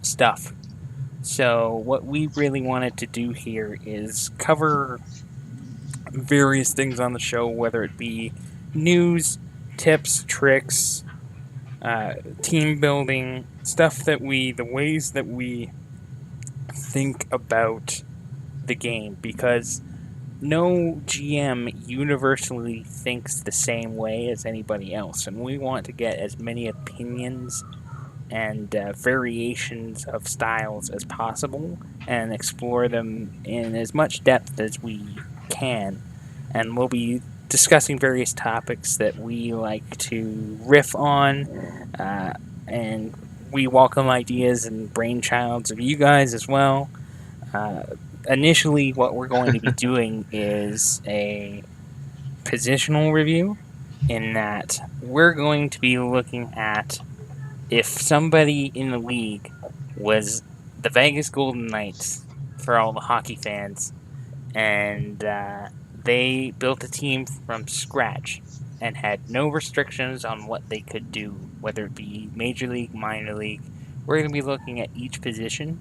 stuff. So what we really wanted to do here is cover various things on the show, whether it be news, tips, tricks, team building, stuff the ways that we think about the game, because no GM universally thinks the same way as anybody else, and we want to get as many opinions and variations of styles as possible and explore them in as much depth as we can. And we'll be discussing various topics that we like to riff on, and we welcome ideas and brainchilds of you guys as well. Initially, what we're going to be doing is a positional review, in that we're going to be looking at if somebody in the league was the Vegas Golden Knights, for all the hockey fans, and they built a team from scratch and had no restrictions on what they could do, whether it be major league, minor league. We're going to be looking at each position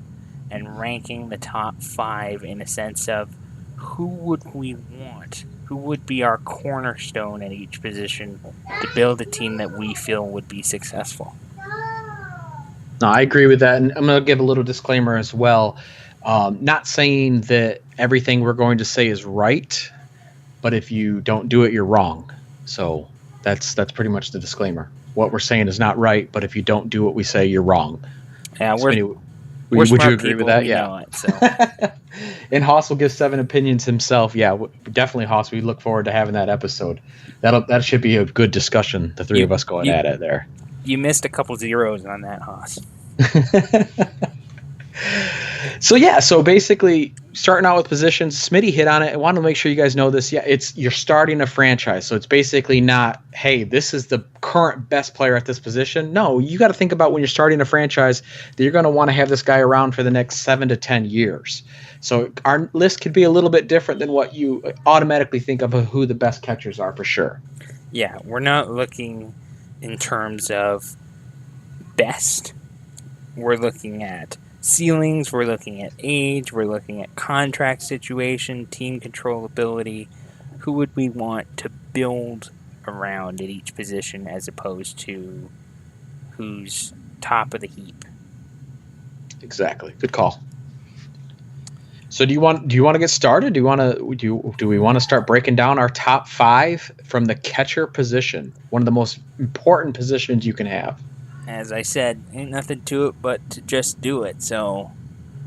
and ranking the top 5 in a sense of who would we want, who would be our cornerstone at each position to build a team that we feel would be successful. No, I agree with that, and I'm going to give a little disclaimer as well. Not saying that everything we're going to say is right, but if you don't do it, you're wrong. So that's pretty much the disclaimer. What we're saying is not right, but if you don't do what we say, you're wrong. Yeah, would you agree with that? Yeah. And Haas will give 7 opinions himself. Yeah, definitely, Haas. We look forward to having that episode. That should be a good discussion. The three of us going at it there. You missed a couple zeros on that, Haas. So basically, starting out with positions, Smitty hit on it. I want to make sure you guys know this. Yeah, you're starting a franchise, so it's basically not, hey, this is the current best player at this position. No, you got to think about when you're starting a franchise that you're going to want to have this guy around for the next 7 to 10 years. So our list could be a little bit different than what you automatically think of who the best catchers are for sure. Yeah, we're not looking in terms of best. We're looking at ceilings, we're looking at age, we're looking at contract situation, team controllability. Who would we want to build around at each position as opposed to who's top of the heap? Exactly. Good call. So do you want to get started? Do we want to start breaking down our top 5 from the catcher position, one of the most important positions you can have? As I said, ain't nothing to it but to just do it. So,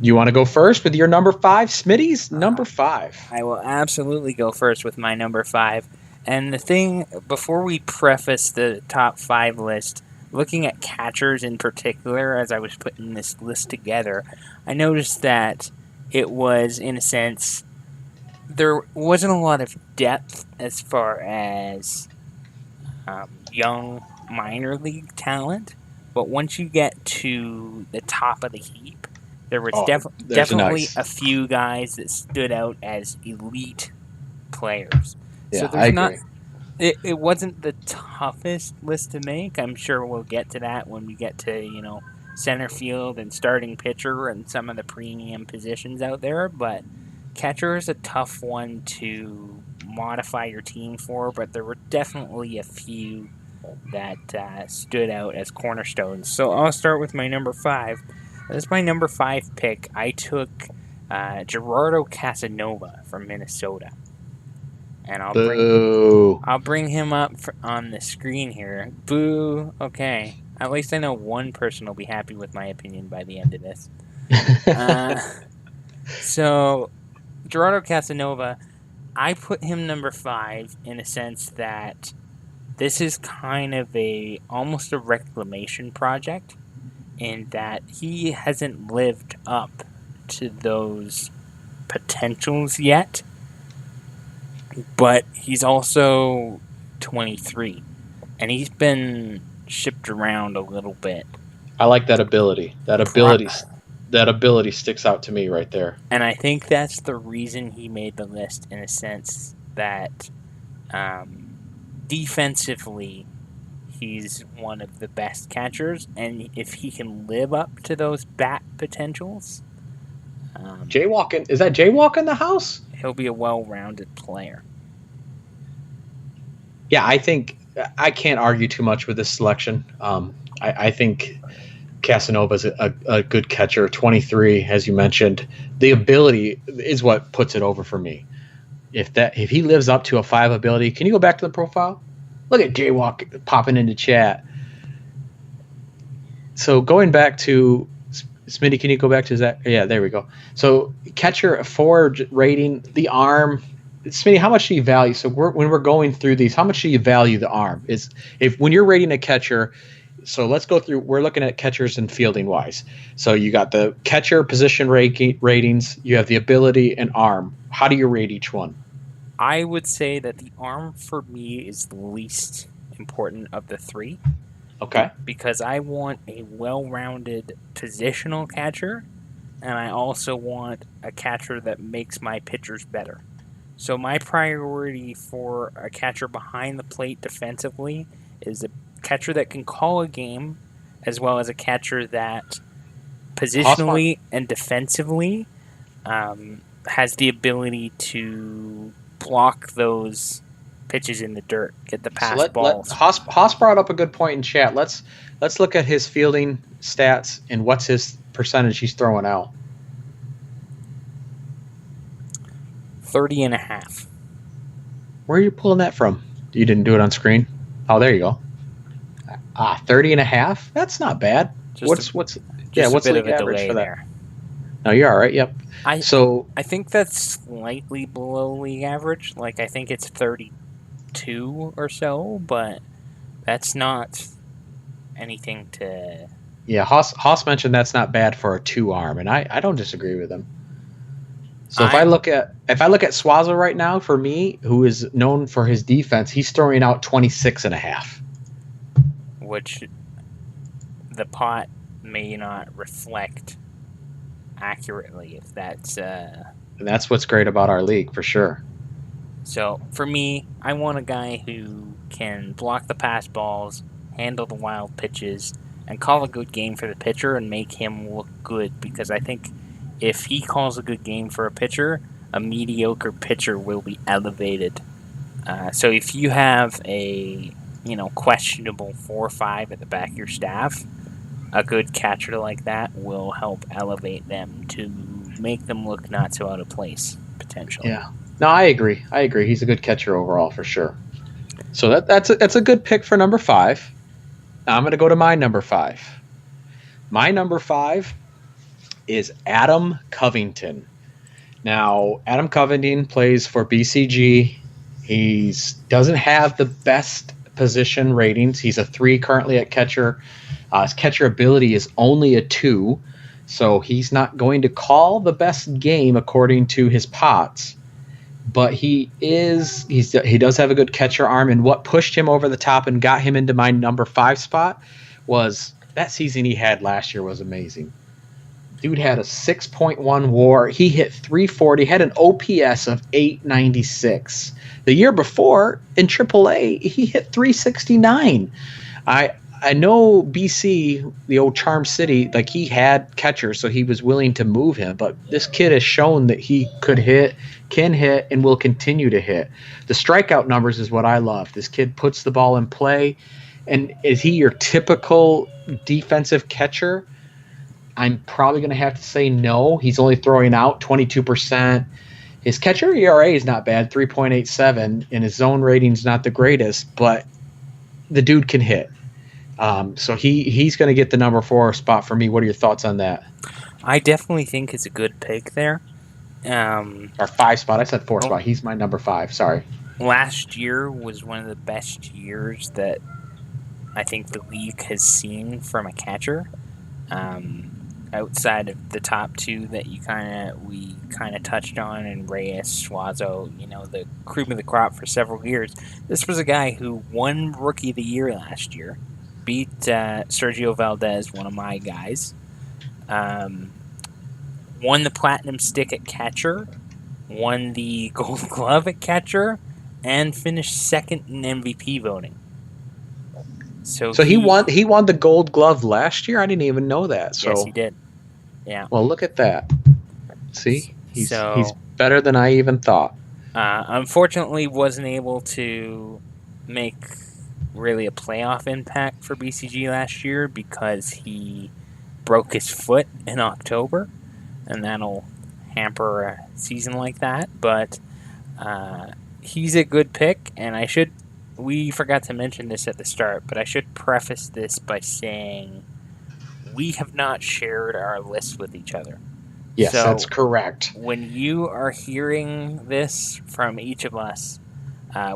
you want to go first with your number 5, Smitty's number 5? I will absolutely go first with my number 5. And the thing, before we preface the top 5 list, looking at catchers in particular, as I was putting this list together, I noticed that it was, in a sense, there wasn't a lot of depth as far as young minor league talent. But once you get to the top of the heap, there was definitely a few guys that stood out as elite players. Yeah, so there's I agree. It wasn't the toughest list to make. I'm sure we'll get to that when we get to, center field and starting pitcher and some of the premium positions out there. But catcher is a tough one to modify your team for, but there were definitely a few that stood out as cornerstones. So I'll start with my number 5. As my number 5 pick, I took Gerardo Casanova from Minnesota. And I'll bring him up on the screen here. Boo. Okay. At least I know one person will be happy with my opinion by the end of this. So, Gerardo Casanova, I put him number 5 in a sense that this is kind of almost a reclamation project, in that he hasn't lived up to those potentials yet, but he's also 23, and he's been shipped around a little bit. I like that ability. That ability sticks out to me right there. And I think that's the reason he made the list, in a sense that defensively he's one of the best catchers, and if he can live up to those bat potentials, Jaywalking, is that Jaywalk in the house? he'll be a well-rounded player. Yeah, I think I can't argue too much with this selection. I think Casanova's a good catcher. 23, as you mentioned. The ability is what puts it over for me. If he lives up to a 5 ability, can you go back to the profile? Look at Jaywalk popping into chat. So going back to Smitty, can you go back to that? Yeah, there we go. So catcher 4 rating, the arm. Smitty, how much do you value? So when we're going through these, how much do you value the arm? When you're rating a catcher, so let's go through. We're looking at catchers and fielding wise. So you got the catcher position ratings. You have the ability and arm. How do you rate each one? I would say that the arm for me is the least important of the 3. Okay. Because I want a well-rounded positional catcher, and I also want a catcher that makes my pitchers better. So my priority for a catcher behind the plate defensively is a catcher that can call a game, as well as a catcher that positionally and defensively has the ability to block those pitches in the dirt, get the pass balls. Haas brought up a good point in chat. Let's look at his fielding stats and what's his percentage he's throwing out. 30.5. Where are you pulling that from? You didn't do it on screen? Oh, there you go. 30.5? That's not bad. What's the average for that? There. No, you're all right. Yep. I think that's slightly below league average. Like, I think it's 32 or so, but that's not anything to... Yeah, Haas mentioned that's not bad for a 2 arm, and I don't disagree with him. So if I look at Swazo right now, for me, who is known for his defense, he's throwing out 26.5. Which the pot may not reflect accurately, if that's... And that's what's great about our league, for sure. So, for me, I want a guy who can block the pass balls, handle the wild pitches, and call a good game for the pitcher and make him look good, because I think if he calls a good game for a pitcher, a mediocre pitcher will be elevated. So if you have a questionable 4 or 5 at the back of your staff, a good catcher like that will help elevate them to make them look not so out of place, potentially. Yeah. No, I agree. He's a good catcher overall, for sure. So that's a good pick for number 5. Now I'm going to go to my number 5. My number 5 is Adam Covington. Now, Adam Covington plays for BCG. He doesn't have the best position ratings. He's a 3 currently at catcher. His catcher ability is only a 2, so he's not going to call the best game according to his pots. But he does have a good catcher arm, and what pushed him over the top and got him into my number 5 spot was that season he had last year was amazing. Dude had a 6.1 WAR. He hit 340, had an OPS of 896. The year before in AAA, he hit 369. I know BC, the old Charm City, like he had catchers, so he was willing to move him. But this kid has shown that he could hit, can hit, and will continue to hit. The strikeout numbers is what I love. This kid puts the ball in play. And is he your typical defensive catcher? I'm probably going to have to say no. He's only throwing out 22%. His catcher ERA is not bad, 3.87, and his zone rating's not the greatest, but the dude can hit. So he's going to get the number 4 spot for me. What are your thoughts on that? I definitely think it's a good pick there. Or 5 spot. I said 4 spot. He's my number 5. Sorry. Last year was one of the best years that I think the league has seen from a catcher. Outside of the top 2 that we kind of touched on, and Reyes, Suazo, the cream of the crop for several years. This was a guy who won Rookie of the Year last year, beat Sergio Valdez, one of my guys, won the Platinum Stick at catcher, won the Gold Glove at catcher, and finished second in MVP voting. So he won the Gold Glove last year. I didn't even know that. So yes, he did. Yeah. Well, look at that. See, he's So better than I even thought. unfortunately, wasn't able to make really a playoff impact for BCG last year because he broke his foot in October, and that'll hamper a season like that. But he's a good pick, and we forgot to mention this at the start, but I should preface this by saying we have not shared our list with each other. Yes, So that's correct. when you are hearing this from each of us,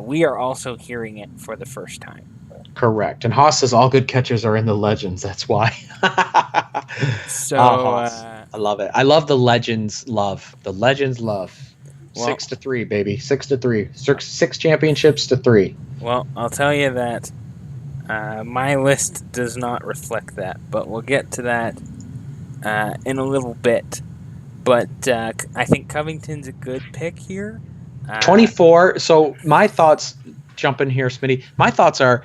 we are also hearing it for the first time. Correct. And Haas says all good catchers are in the legends. That's why. So Haas. I love it. I love the legends love. The legends love. Well, 6-3, baby. 6-3. 6 championships to 3. Well, I'll tell you that my list does not reflect that, but we'll get to that in a little bit. But I think Covington's a good pick here. 24. So my thoughts, jump in here, Smitty. My thoughts are,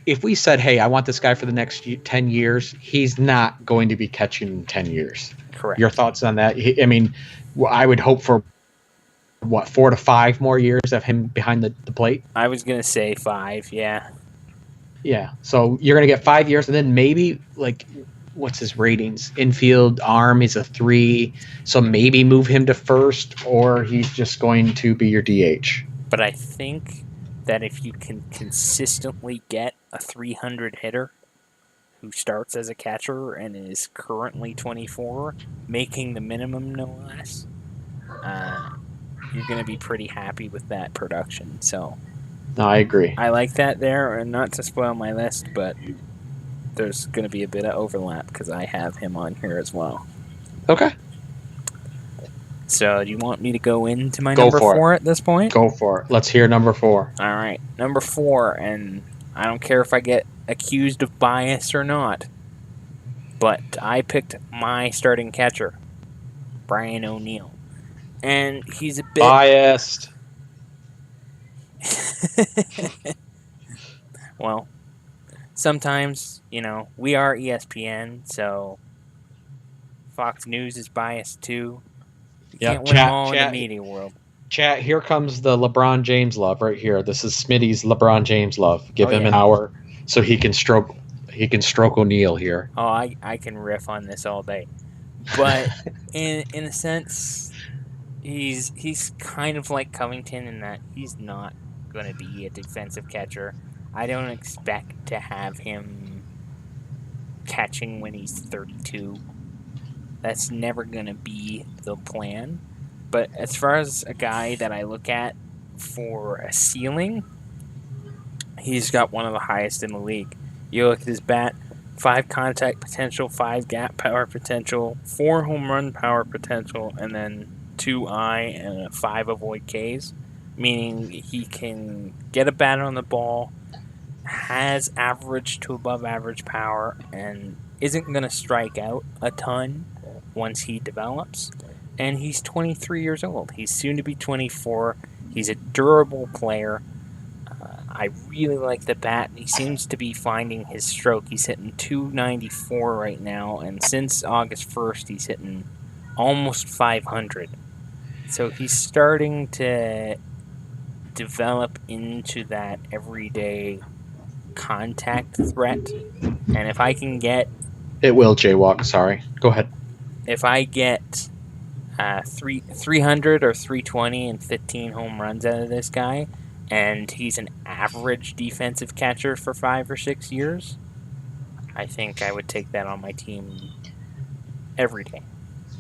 if we said, hey, I want this guy for the next 10 years, he's not going to be catching in 10 years. Correct. Your thoughts on that? I mean, I would hope for, 4 to 5 more years of him behind the plate? I was going to say 5, yeah. Yeah. So you're going to get 5 years, and then maybe, what's his ratings? Infield arm is a 3, so maybe move him to first, or he's just going to be your DH. But I think that if you can consistently get a 300 hitter who starts as a catcher and is currently 24, making the minimum no less, you're going to be pretty happy with that production. So no, I agree. I like that there, and not to spoil my list, but there's going to be a bit of overlap because I have him on here as well. Okay. So do you want me to go into my number 4 at this point? Go for it. Let's hear number 4. All right. Number 4, and I don't care if I get accused of bias or not, but I picked my starting catcher, Brian O'Neill. And he's a bit biased. Well, sometimes, we are ESPN, so Fox News is biased too. You can't win them all in the media world. Chat, here comes the LeBron James love right here. This is Smitty's LeBron James love. Give him an hour so he can stroke O'Neal here. Oh, I can riff on this all day. But in a sense, he's kind of like Covington in that he's not going to be a defensive catcher. I don't expect to have him catching when he's 32. That's never going to be the plan. But as far as a guy that I look at for a ceiling, he's got one of the highest in the league. You look at his bat, 5 contact potential, 5 gap power potential, 4 home run power potential, and then 2 I and 5 avoid Ks, meaning he can get a bat on the ball, has average to above average power, and isn't going to strike out a ton once he develops. And he's 23 years old. He's soon to be 24. He's a durable player. I really like the bat. He seems to be finding his stroke. He's hitting 294 right now, and since August 1st, he's hitting almost 500. So he's starting to develop into that everyday contact threat. And if I can get... It will, Jaywalk. Sorry. Go ahead. If I get 300 or 320 and 15 home runs out of this guy, and he's an average defensive catcher for 5 or 6 years, I think I would take that on my team every day.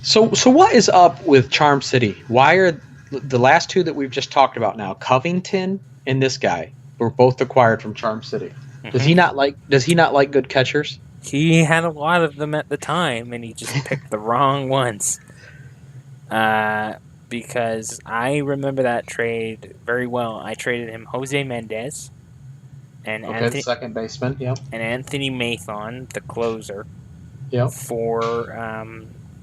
So what is up with Charm City? Why are the last 2 that we've just talked about now, Covington and this guy, were both acquired from Charm City? Mm-hmm. Does he not like good catchers? He had a lot of them at the time, and he just picked the wrong ones. Because I remember that trade very well. I traded him Jose Mendez and the second baseman, yeah, and Anthony Mathon, the closer, yeah, for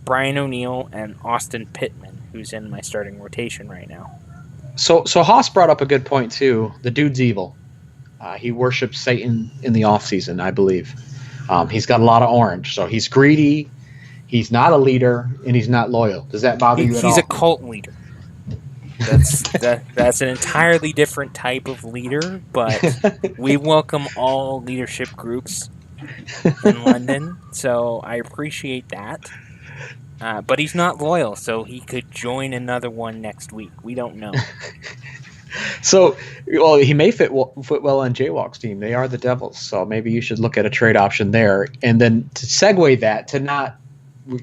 Brian O'Neill and Austin Pittman, who's in my starting rotation right now. So Haas brought up a good point too. The dude's evil. He worships Satan in the off season, I believe. He's got a lot of orange, so he's greedy. He's not a leader, and he's not loyal. Does that bother you at He's a all? cult leader. That's an entirely different type of leader, but we welcome all leadership groups in London, so I appreciate that. But he's not loyal, so he could join another one next week. We don't know. So, well, he may fit well on Jaywalk's team. They are the Devils, so maybe you should look at a trade option there. And then to segue that to not,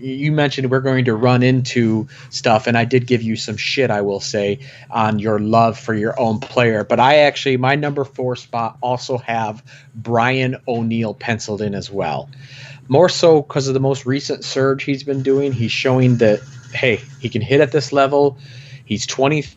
you mentioned we're going to run into stuff, and I did give you some shit, I will say, on your love for your own player. But I actually, my number 4 spot also have Brian O'Neill penciled in as well. More so because of the most recent surge he's been doing. He's showing that, hey, he can hit at this level. He's 20. He's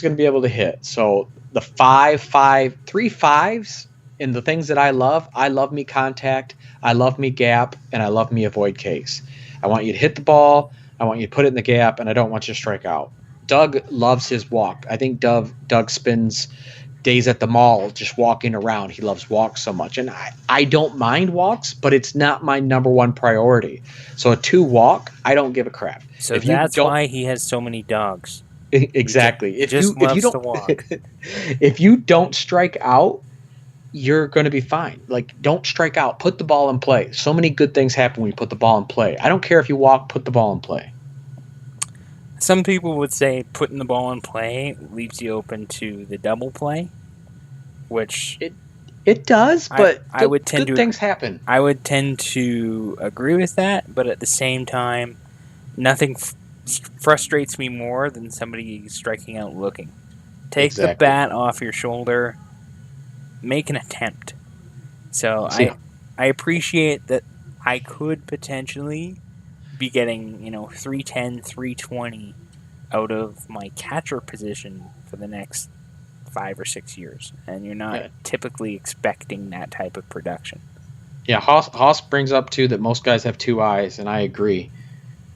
going to be able to hit. So the 3 5s in the things that I love me contact, I love me gap, and I love me avoid case. I want you to hit the ball, I want you to put it in the gap, and I don't want you to strike out. Doug loves his walk. I think Doug spends days at the mall just walking around. He loves walks so much. And I don't mind walks, but it's not my number 1 priority. So a 2 walk, I don't give a crap. So that's why he has so many dogs. Exactly. If you don't walk. If you don't strike out, you're going to be fine. Like, don't strike out. Put the ball in play. So many good things happen when you put the ball in play. I don't care if you walk, put the ball in play. Some people would say putting the ball in play leaves you open to the double play, which it does, but I would tend good things happen. I would tend to agree with that, but at the same time, nothing frustrates me more than somebody striking out looking. Take the bat off your shoulder, make an attempt. So I appreciate that I could potentially be getting, 310, 320 out of my catcher position for the next 5 or 6 years, and you're not typically expecting that type of production. Yeah, Haas brings up too that most guys have 2 eyes, and I agree.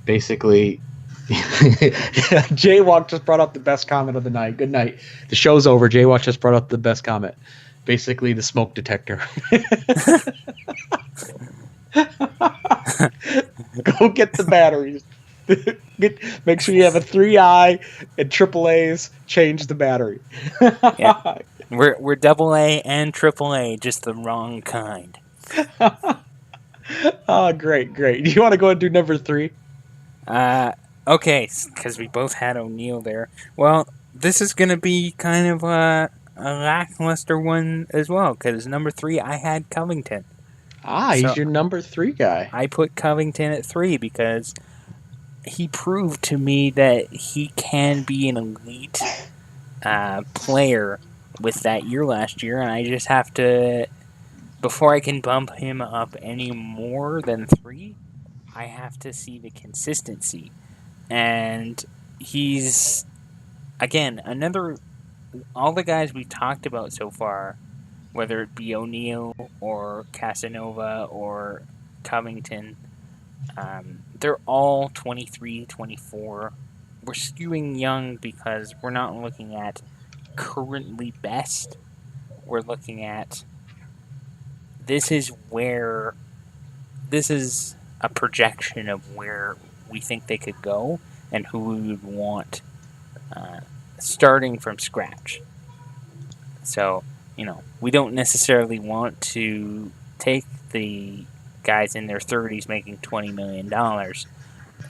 Basically, Jaywalk just brought up the best comment of the night. Good night. The show's over. Jaywalk just brought up the best comment. Basically, the smoke detector. Go get the batteries. Make sure you have a 3i and AAA's. Change the battery. Yeah. We're AA and AAA, just the wrong kind. Oh, great. Do you want to go and do number 3? Okay, because we both had O'Neill there. Well, this is going to be kind of a lackluster one as well, because number 3, I had Covington. He's your number 3 guy. I put Covington at 3 because he proved to me that he can be an elite player with that year last year, and I just have to, before I can bump him up any more than 3, I have to see the consistency. And he's, again, all the guys we've talked about so far, whether it be O'Neill or Casanova or Covington, they're all 23, 24. We're skewing young because we're not looking at currently best. We're looking at this is a projection of where we think they could go and who we would want starting from scratch. So, we don't necessarily want to take the guys in their 30s making $20 million.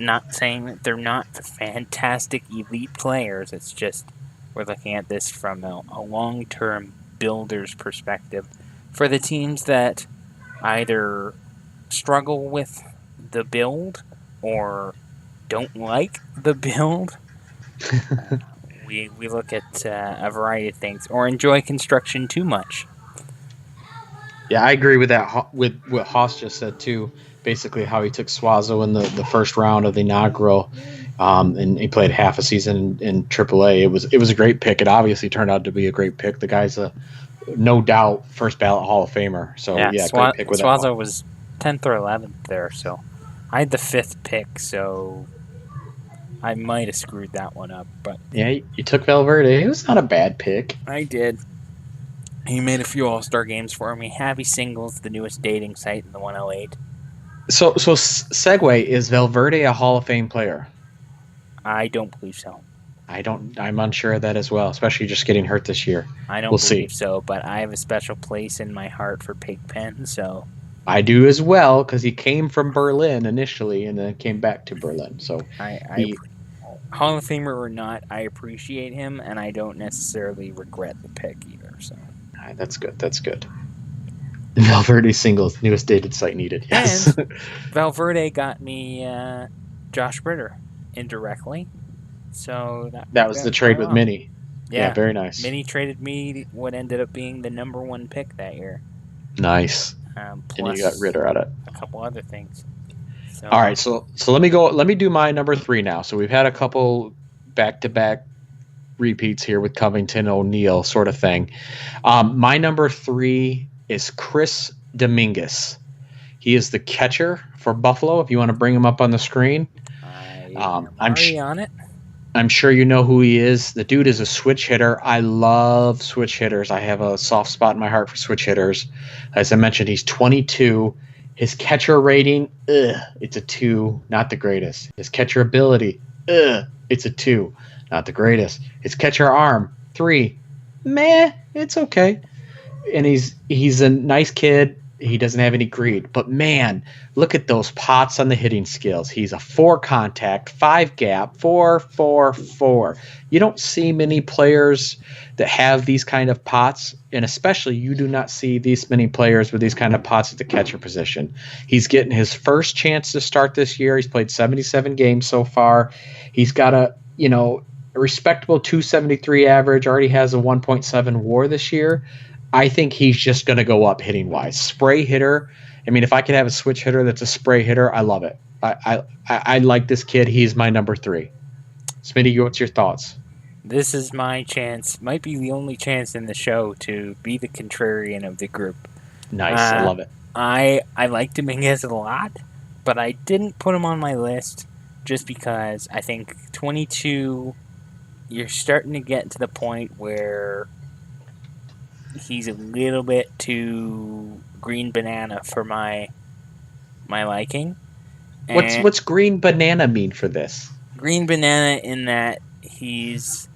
Not saying that they're not fantastic elite players. It's just we're looking at this from a long-term builder's perspective for the teams that either struggle with the build or don't like the build. We look at a variety of things, or enjoy construction too much. Yeah, I agree with that. With what Haas just said too. Basically, how he took Suazo in the first round of the inaugural, and he played half a season in AAA. It was a great pick. It obviously turned out to be a great pick. The guy's a no doubt first ballot Hall of Famer. So great pick with Suazo was 10th or 11th there. So I had the 5th pick. So I might have screwed that one up, but Yeah, you took Valverde. It was not a bad pick. I did. He made a few All-Star games for me. Happy Singles, the newest dating site in the 108. So segue, is Valverde a Hall of Fame player? I don't believe so. I'm unsure of that as well, especially just getting hurt this year. I don't believe so, but I have a special place in my heart for Pigpen, so I do as well, because he came from Berlin initially and then came back to Berlin. So Hall of Famer or not, I appreciate him, and I don't necessarily regret the pick either. So that's good. That's good. Valverde Singles, newest dated site needed. Yes. And Valverde got me Josh Ritter indirectly. So that was the trade with Minnie. Yeah, very nice. Minnie traded me what ended up being the number 1 pick that year. Nice. Plus and you got Ritter at it. A couple other things. So, all right, so let me go. Let me do my number 3 now. So we've had a couple back-to-back repeats here with Covington, O'Neal sort of thing. My number 3 is Chris Dominguez. He is the catcher for Buffalo. If you want to bring him up on the screen, I'm already on it. I'm sure you know who he is. The dude is a switch hitter. I love switch hitters. I have a soft spot in my heart for switch hitters. As I mentioned, he's 22. His catcher rating, it's a 2, not the greatest. His catcher ability, it's a 2, not the greatest. His catcher arm, 3, meh, it's okay. And he's a nice kid. He doesn't have any greed. But, man, look at those pots on the hitting skills. He's a 4 contact, 5 gap, 4, 4, 4. You don't see many players that have these kind of pots, and especially you do not see these many players with these kind of pots at the catcher position. He's getting his first chance to start this year. He's played 77 games so far. He's got a respectable 273 average, already has a 1.7 WAR this year. I think he's just going to go up hitting wise. Spray hitter. I mean, if I could have a switch hitter that's a spray hitter, I love it. I like this kid. He's my number 3. Smitty, what's your thoughts? This is my chance. Might be the only chance in the show to be the contrarian of the group. Nice. I love it. I like Dominguez a lot, but I didn't put him on my list just because I think 22, you're starting to get to the point where he's a little bit too green banana for my liking. And What's green banana mean for this? Green banana in that he's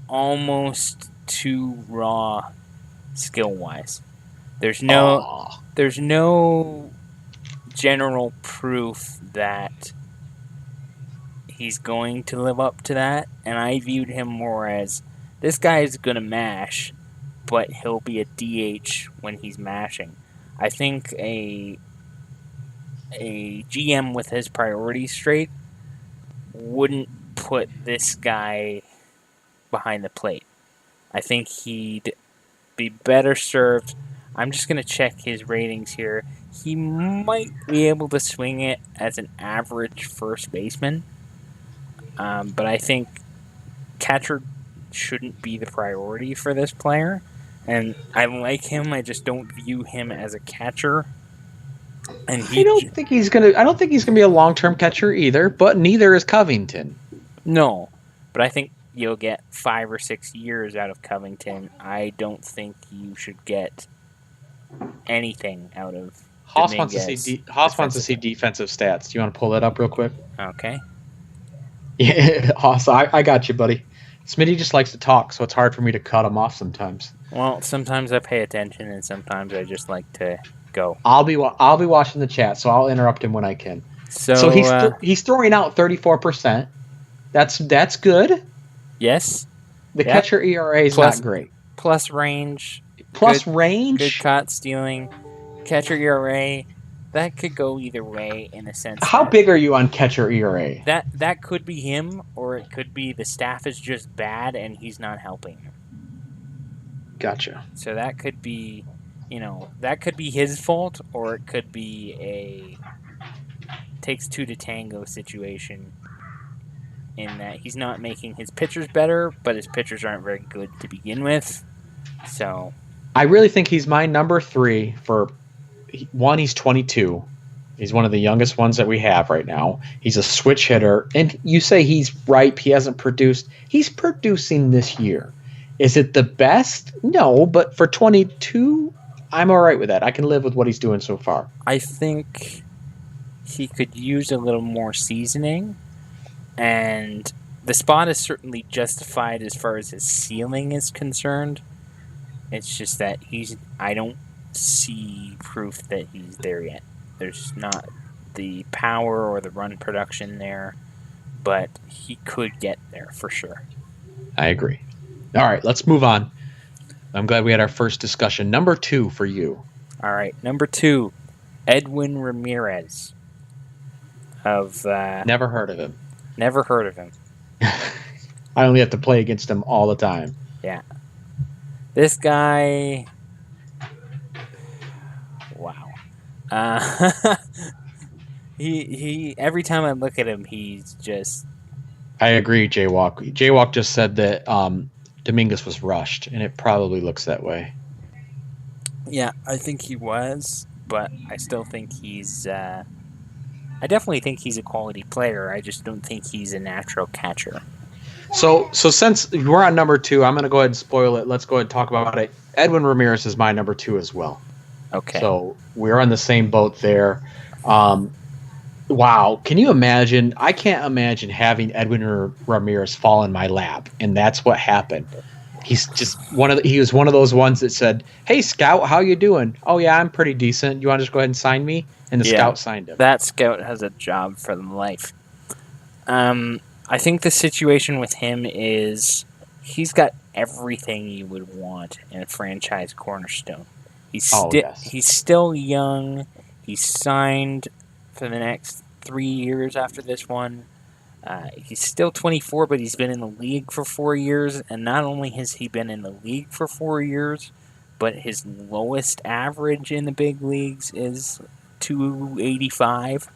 almost too raw skill wise. There's no general proof that he's going to live up to that, and I viewed him more as this guy is going to mash, but he'll be a DH when he's mashing. I think a GM with his priorities straight wouldn't put this guy behind the plate. I think he'd be better served. I'm just going to check his ratings here. He might be able to swing it as an average first baseman, but I think catcher shouldn't be the priority for this player. And I like him. I just don't view him as a catcher. And I don't think he's gonna be a long-term catcher either. But neither is Covington. No, but I think you'll get 5 or 6 years out of Covington. I don't think you should get anything out of Haas Dominguez. wants to see defensive stats. Do you want to pull that up real quick? Okay. Yeah, Haas, I got you, buddy. Smitty just likes to talk, so it's hard for me to cut him off sometimes. Well, sometimes I pay attention, and sometimes I just like to go. I'll be watching the chat, so I'll interrupt him when I can. So he's throwing out 34%. That's good. Yes. The catcher ERA is not great. Plus range. Range. Good caught stealing. Catcher ERA. That could go either way in a sense. How big are you on catcher ERA? That could be him, or it could be the staff is just bad and he's not helping. Gotcha. So that could be, that could be his fault, or it could be a takes 2 to tango situation in that he's not making his pitchers better, but his pitchers aren't very good to begin with. So I really think he's my number 3 for one, he's 22. He's one of the youngest ones that we have right now. He's a switch hitter. And you say he's ripe. He hasn't produced. He's producing this year. Is it the best? No, but for 22, I'm all right with that. I can live with what he's doing so far. I think he could use a little more seasoning, and the spot is certainly justified as far as his ceiling is concerned. It's just that I don't see proof that he's there yet. There's not the power or the run production there, but he could get there for sure. I agree. All right, let's move on. I'm glad we had our first discussion. Number 2 for you. All right, number 2, Edwin Ramirez. Never heard of him. Never heard of him. I only have to play against him all the time. Yeah. This guy... Wow. He every time I look at him, he's just... I agree, Jaywalk. Jaywalk just said that Dominguez was rushed, and it probably looks that way. Yeah, I think he was, but I still think he's... I definitely think he's a quality player. I just don't think he's a natural catcher. So since we're on number 2, I'm going to go ahead and spoil it. Let's go ahead and talk about it. Edwin Ramirez is my number 2 as well. Okay. So we're on the same boat there. Wow. Can you imagine? I can't imagine having Edwin Ramirez fall in my lap, and that's what happened. He's just he was one of those ones that said, "Hey, scout, how you doing? Oh yeah, I'm pretty decent. You want to just go ahead and sign me?" And the scout signed him. That scout has a job for life. I think the situation with him is he's got everything you would want in a franchise cornerstone. He's still young. He's signed for the next 3 years after this one. He's still 24, but he's been in the league for 4 years. And not only has he been in the league for 4 years, but his lowest average in the big leagues is 285.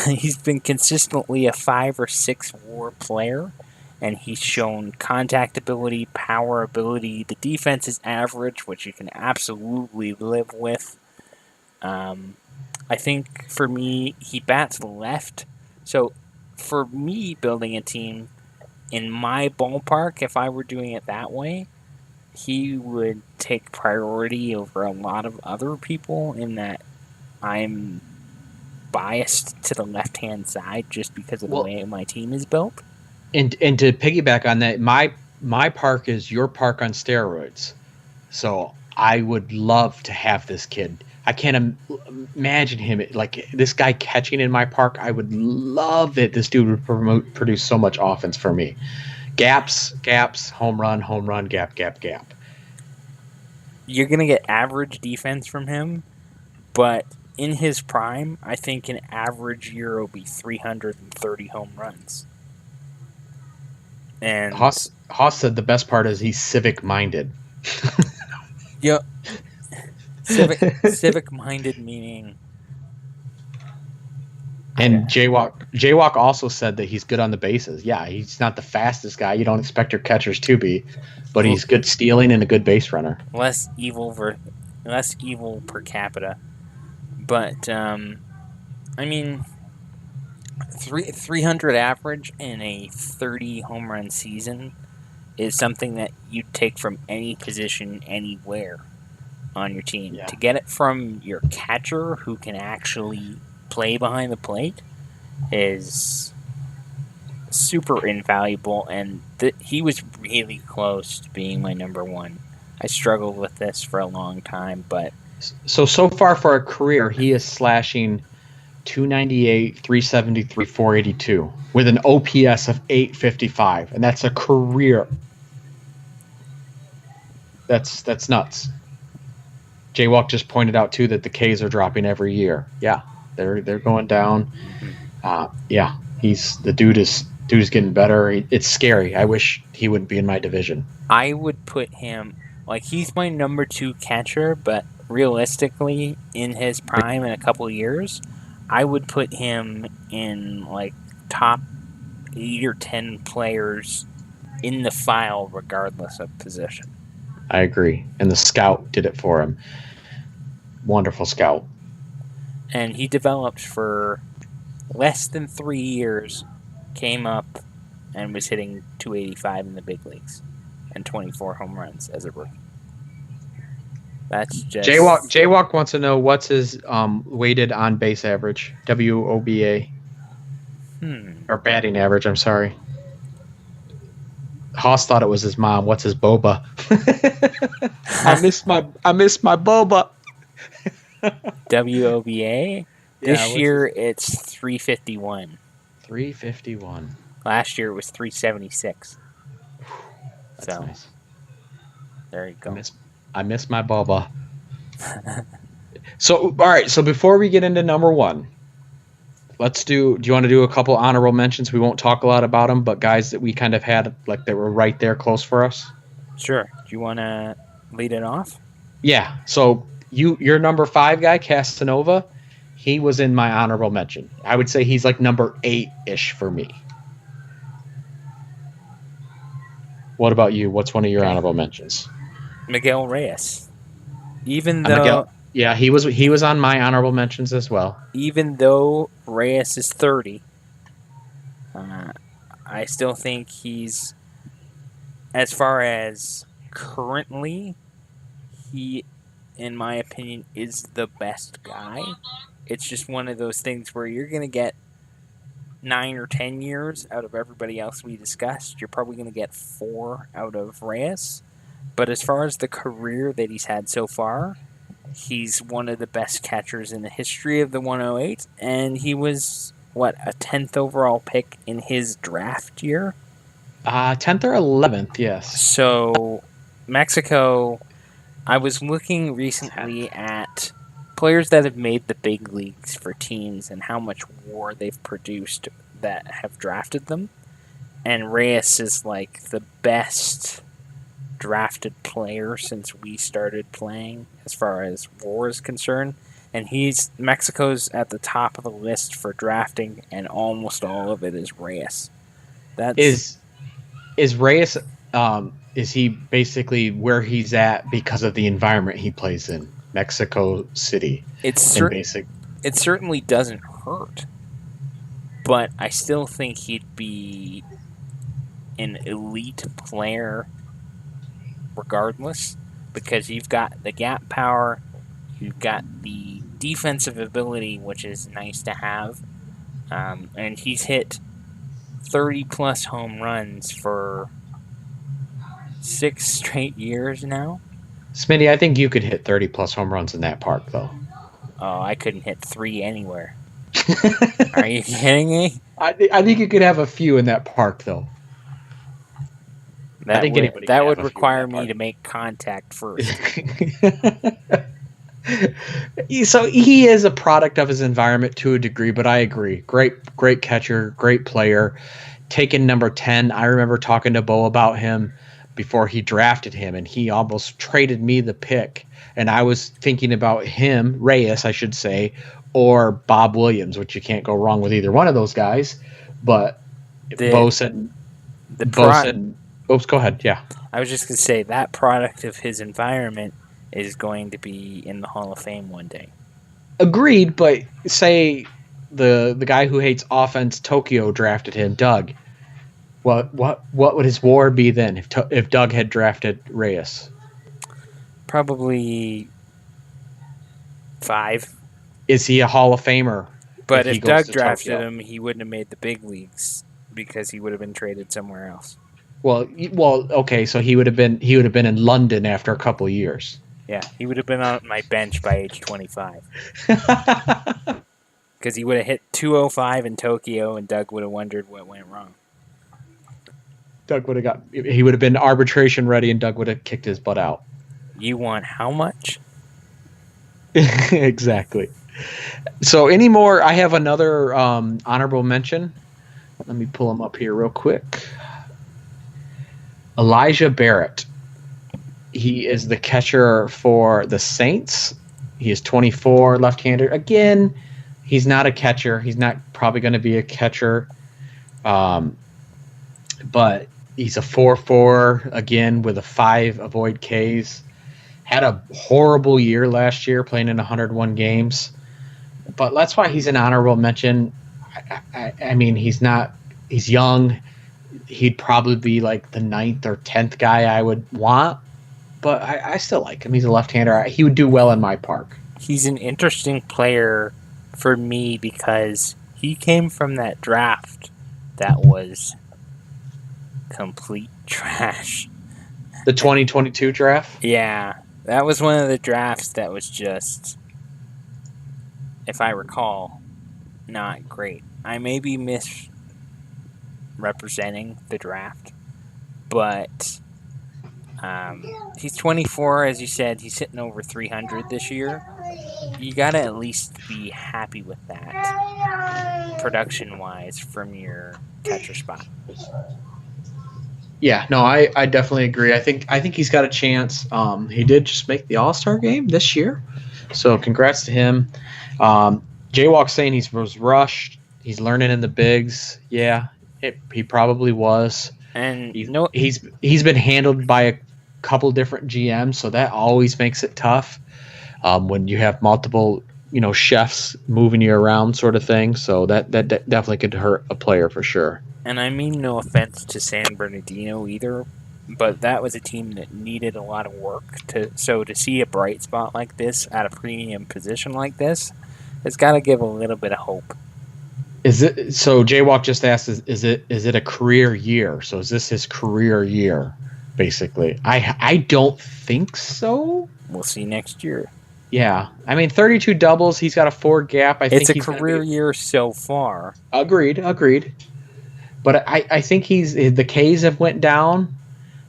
He's been consistently a 5 or 6 WAR player, and he's shown contact ability, power ability. The defense is average, which you can absolutely live with. I think for me, he bats left. So for me, building a team in my ballpark, if I were doing it that way, he would take priority over a lot of other people in that I'm biased to the left-hand side just because of the way my team is built. And to piggyback on that, my park is your park on steroids. So I would love to have this kid. I can't imagine him like this guy catching in my park. I would love it. This dude would produce so much offense for me. Gaps, home run, gap. You're going to get average defense from him, but in his prime, I think an average year will be 330 home runs. And Haas said the best part is he's civic-minded. Yep. Civic-minded meaning... And Jaywalk also said that he's good on the bases. Yeah, he's not the fastest guy. You don't expect your catchers to be, but he's good stealing and a good base runner. Less evil per capita. But, I mean, 300 average in a 30 home run season is something that you'd take from any position anywhere on your team. Yeah. To get it from your catcher who can actually play behind the plate is super invaluable, and he was really close to being my number 1. I struggled with this for a long time, but... So far for a career, he is slashing 298, 373, 482 with an OPS of 855, and that's a career. That's nuts. Jaywalk just pointed out too that the Ks are dropping every year. Yeah, they're going down. Yeah, the dude is getting better. It's scary. I wish he wouldn't be in my division. I would put him he's my number 2 catcher, but realistically, in his prime in a couple of years, I would put him in top 8 or 10 players in the file, regardless of position. I agree, and the scout did it for him. Wonderful scout. And he developed for less than 3 years, came up, and was hitting .285 in the big leagues and 24 home runs as a rookie. That's just... Jaywalk wants to know what's his weighted on base average, WOBA. Or batting average, I'm sorry. Haas thought it was his mom. What's his boba? I miss my boba. WOBA? This year it's 351. 351. Last year it was 376. That's nice. There you go. I miss my boba. So, all right. So before we get into number one, do you want to do a couple honorable mentions? We won't talk a lot about them, but guys that we kind of had, like, that were right there close for us. Sure. Do you want to lead it off? Yeah. So your number 5 guy, Casanova, he was in my honorable mention. I would say he's like number 8-ish for me. What about you? What's one of your honorable mentions? Miguel Reyes. Even though... Yeah, he was on my honorable mentions as well. Even though Reyes is 30, I still think he's, as far as currently, he, in my opinion, is the best guy. It's just one of those things where you're going to get 9 or 10 years out of everybody else we discussed. You're probably going to get 4 out of Reyes. But as far as the career that he's had so far, he's one of the best catchers in the history of the 108, and he was, a 10th overall pick in his draft year? 10th or 11th, yes. So, Mexico, I was looking recently at players that have made the big leagues for teams and how much WAR they've produced that have drafted them, and Reyes is like the best drafted player since we started playing as far as WAR is concerned, and Mexico's at the top of the list for drafting, and almost all of it is Reyes. Is Reyes is he basically where he's at because of the environment he plays in, Mexico City? It certainly doesn't hurt, but I still think he'd be an elite player regardless, because you've got the gap power, you've got the defensive ability, which is nice to have, and he's hit 30-plus home runs for 6 straight years now. Smitty, I think you could hit 30-plus home runs in that park, though. Oh, I couldn't hit 3 anywhere. Are you kidding me? I think you could have a few in that park, though. That would require me to make contact first. So he is a product of his environment to a degree, but I agree. Great catcher, great player. Taken number 10. I remember talking to Bo about him before he drafted him, and he almost traded me the pick. And I was thinking about him, Reyes, I should say, or Bob Williams, which you can't go wrong with either one of those guys. But Bo said... Oops, go ahead. Yeah. I was just going to say that product of his environment is going to be in the Hall of Fame one day. Agreed, but say the guy who hates offense, Tokyo, drafted him, Doug. What would his WAR be then if Doug had drafted Reyes? Probably 5. Is he a Hall of Famer? But if Doug drafted him, he wouldn't have made the big leagues because he would have been traded somewhere else. Well, okay, so he would have been in London after a couple of years. Yeah, he would have been on my bench by age 25. Because he would have hit 205 in Tokyo, and Doug would have wondered what went wrong. He would have been arbitration ready, and Doug would have kicked his butt out. You want how much? Exactly. So anymore, I have another honorable mention. Let me pull him up here real quick. Elijah Barrett. He is the catcher for the Saints. He is 24, left-hander. Again, he's not a catcher. He's not probably going to be a catcher. But he's a 4-4, again, with a 5 avoid Ks. Had a horrible year last year, playing in 101 games. but that's why he's an honorable mention. I mean, he's young. He'd probably be like the 9th or 10th guy I would want, but I still like him. He's a left-hander. He would do well in my park. He's an interesting player for me because he came from that draft that was complete trash. The 2022 draft? Yeah, that was one of the drafts that was just, if I recall, not great. I may be misrepresenting the draft, but he's 24, as you said. He's hitting over 300 this year. You gotta at least be happy with that, production-wise, from your catcher spot. Yeah, no, I definitely agree. I think he's got a chance. He did just make the All-Star game this year, so congrats to him. Jaywalk's saying he was rushed. He's learning in the bigs. Yeah, he probably was. And he's been handled by a couple different GMs, so that always makes it tough when you have multiple chefs moving you around, sort of thing. So that definitely could hurt a player for sure. And I mean no offense to San Bernardino either, but that was a team that needed a lot of work. So to see a bright spot like this at a premium position like this, it's got to give a little bit of hope. Is it so? Jaywalk just asked, is it a career year? So is this his career year, basically? I don't think so. We'll see next year. Yeah, I mean 32 doubles. He's got a 4 gap. It's a career year so far. Agreed. But I think the Ks have went down,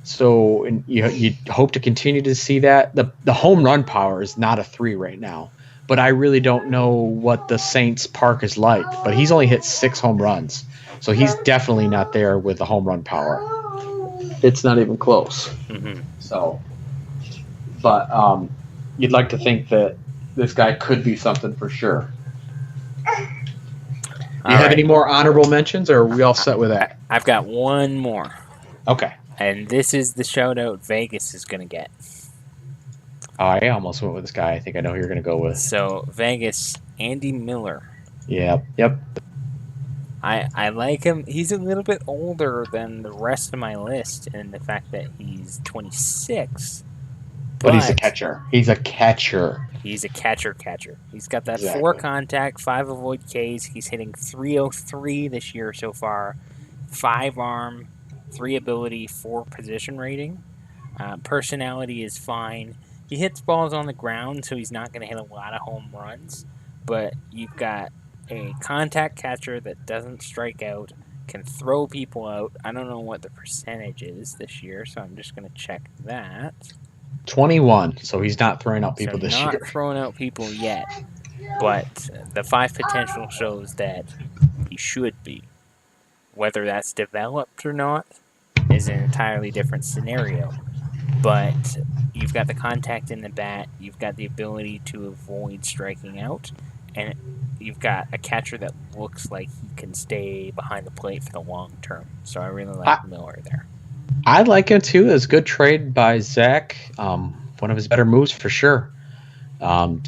so you hope to continue to see that. The home run power is not a 3 right now, but I really don't know what the Saints park is like. But he's only hit 6 home runs, so he's definitely not there with the home run power. It's not even close. Mm-hmm. So, but you'd like to think that this guy could be something for sure. Do you have any more honorable mentions, or are we all set with that? I've got one more. Okay. And this is the shout-out Vegas is going to get. Oh, I almost went with this guy. I think I know who you're going to go with. So, Vegas, Andy Miller. Yep. I like him. He's a little bit older than the rest of my list in the fact that he's 26. But he's a catcher. He's a catcher. He's a catcher. He's got that 4 contact, 5 avoid Ks. He's hitting 303 this year so far. 5 arm, 3 ability, 4 position rating. Personality is fine. He hits balls on the ground, so he's not going to hit a lot of home runs. But you've got a contact catcher that doesn't strike out, can throw people out. I don't know what the percentage is this year, so I'm just going to check that. 21, so he's not throwing out people this year. Not throwing out people yet, but the 5 potential shows that he should be. Whether that's developed or not is an entirely different scenario. But you've got the contact in the bat, you've got the ability to avoid striking out, and you've got a catcher that looks like he can stay behind the plate for the long term. So I really like Miller there. I like him too. It's a good trade by Zach. One of his better moves for sure.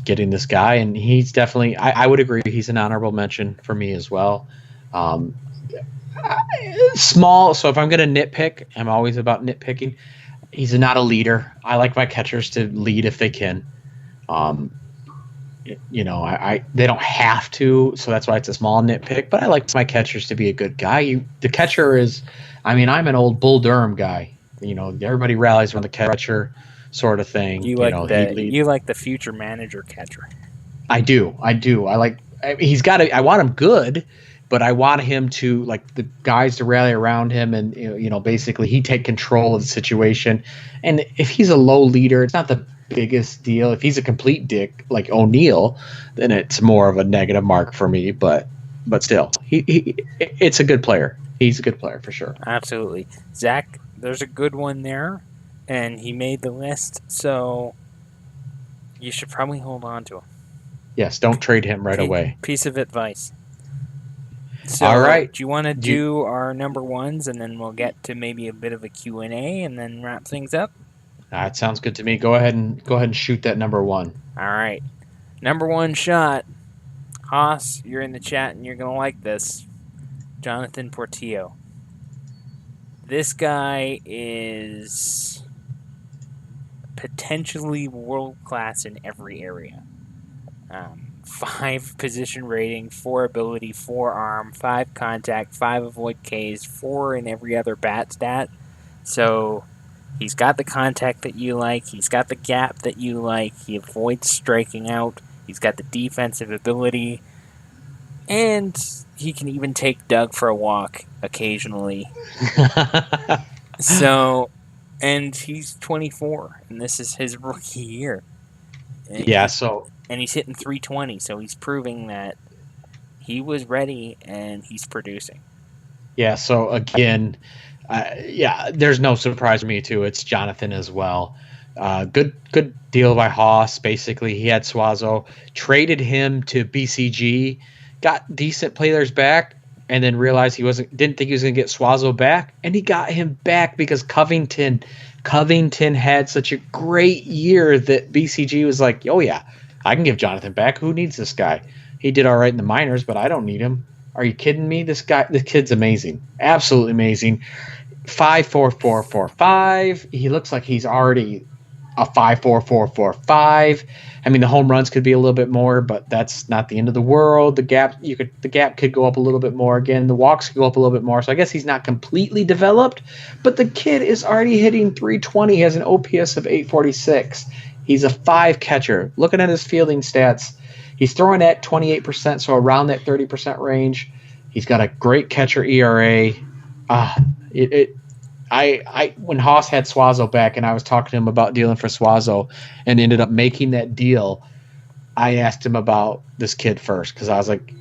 Getting this guy, and he's definitely. I would agree. He's an honorable mention for me as well. Small. So if I'm going to nitpick, I'm always about nitpicking. He's not a leader. I like my catchers to lead if they can. They don't have to, so that's why it's a small nitpick. But I like my catchers to be a good guy. The catcher is. I mean, I'm an old Bull Durham guy. Everybody rallies around the catcher, sort of thing. You like the future manager catcher. I do. He's got to. I want him good, but I want him to the guys to rally around him, and basically he take control of the situation. And if he's a low leader, it's not the biggest deal. If he's a complete dick like O'Neill, then it's more of a negative mark for me. But still, it's a good player. He's a good player for sure. Absolutely. Zach, there's a good one there, and he made the list, so you should probably hold on to him. Yes, don't trade him right away. Piece of advice. So, all right. Do you want to do our number ones, and then we'll get to maybe a bit of a Q&A and then wrap things up? That sounds good to me. Go ahead and shoot that number one. All right. Number one shot, Haas, you're in the chat and you're going to like this. Jonathan Portillo. This guy is potentially world class in every area. 5 position rating, 4 ability, 4 arm, 5 contact, 5 avoid Ks, 4 in every other bat stat. So he's got the contact that you like. He's got the gap that you like. He avoids striking out. He's got the defensive ability. And he can even take Doug for a walk occasionally. So, and he's 24, and this is his rookie year. And he's hitting 320, so he's proving that he was ready and he's producing. Yeah, so again, there's no surprise to me too. It's Jonathan as well. Good deal by Haas. Basically, he had Suazo, traded him to BCG, got decent players back, and then realized didn't think he was going to get Suazo back, and he got him back because Covington had such a great year that BCG was like, oh yeah, I can give Jonathan back. Who needs this guy? He did all right in the minors, but I don't the kid's amazing. Absolutely amazing. 5.4445. He looks like he's already a 5.4445. I mean, the home runs could be a little bit more, but that's not the end of the world. The gap could go up a little bit more again. The walks could go up a little bit more. So I guess he's not completely developed, but the kid is already hitting 320. He has an OPS of 846. He's a 5 catcher. Looking at his fielding stats, he's throwing at 28%, so around that 30% range. He's got a great catcher ERA. When Haas had Suazo back and I was talking to him about dealing for Suazo and ended up making that deal, I asked him about this kid first because I was like,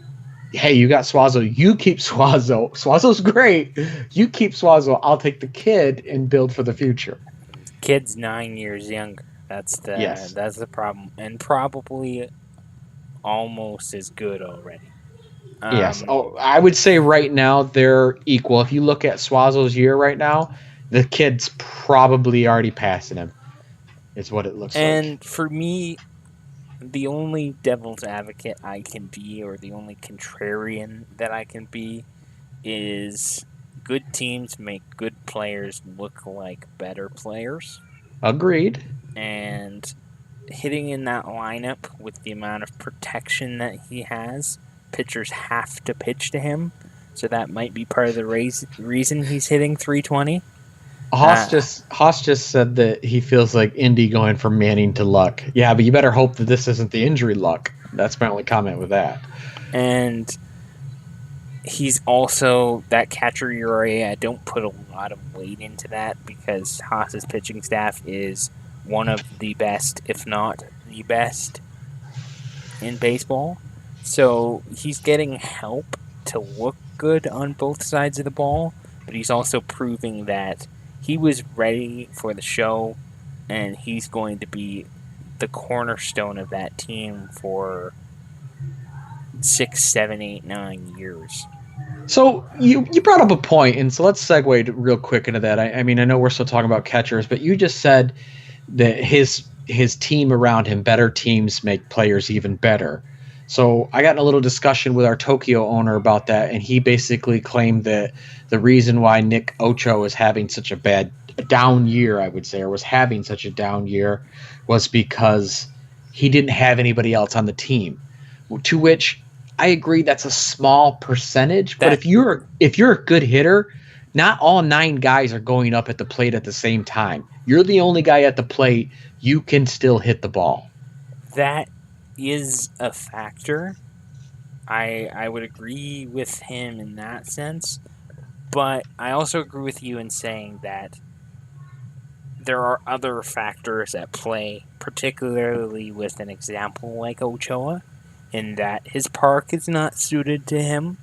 hey, you got Suazo. You keep Suazo. Suazo's great. You keep Suazo. I'll take the kid and build for the future. Kid's 9 years younger. That's the problem. And probably almost as good already. Yes. I would say right now they're equal. If you look at Suazo's year right now, the kid's probably already passing him. Is what it looks like. And for me, the only devil's advocate I can be, or the only contrarian that I can be, is good teams make good players look like better players. Agreed. And hitting in that lineup with the amount of protection that he has, pitchers have to pitch to him, so that might be part of the reason he's hitting 320. Haas just said that he feels like Indy going from Manning to Luck. Yeah, but you better hope that this isn't the injury luck. That's my only comment with that. And he's also that catcher ERA. I don't put a lot of weight into that because Haas's pitching staff is one of the best, if not the best, in baseball. So he's getting help to look good on both sides of the ball, but he's also proving that he was ready for the show, and he's going to be the cornerstone of that team for 6, 7, 8, 9 years. So you brought up a point, and so let's segue real quick into that. I mean, I know we're still talking about catchers, but you just said that his team around him, better teams make players even better. So I got in a little discussion with our Tokyo owner about that, and he basically claimed that the reason why Nick Ocho is having such a down year, I would say, or was having such a down year, was because he didn't have anybody else on the team. To which I agree that's a small percentage, but if you're a good hitter, not all 9 guys are going up at the plate at the same time. You're the only guy at the plate. You can still hit the ball. That is a factor. I would agree with him in that sense, but I also agree with you in saying that there are other factors at play, particularly with an example like Ochoa, in that his park is not suited to him.